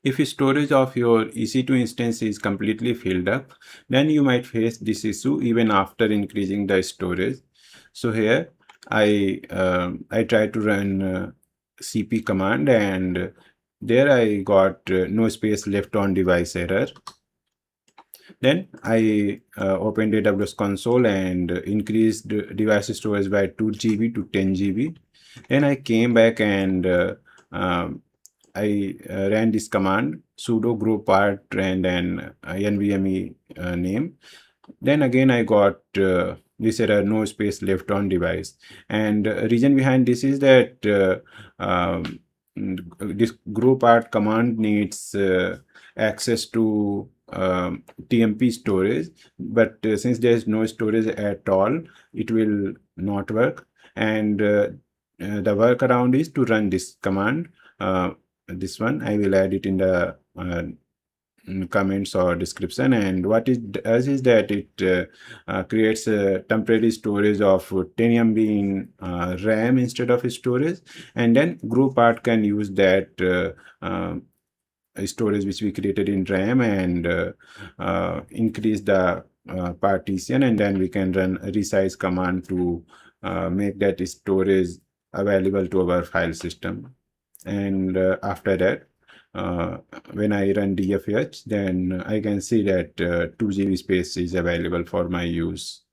If storage of your EC2 instance is completely filled up, then you might face this issue even after increasing the storage. So here I try to run cp command, and there I got no space left on device error. Then I opened AWS console and increased device storage by 2 GB to 10 GB. Then I came back and um, I ran this command sudo growpart and an nvme name. Then again I got this error, no space left on device. And reason behind this is that this growpart command needs access to tmp storage, but since there is no storage at all, it will not work. And the workaround is to run this command. This one I will add it in the comments or description. And what it does is that it creates a temporary storage of 10 MB in RAM instead of storage, and then growpart can use that storage which we created in RAM and increase the partition, and then we can run a resize command to make that storage available to our file system. And after that, when I run dfh, then I can see that 2 GB space is available for my use.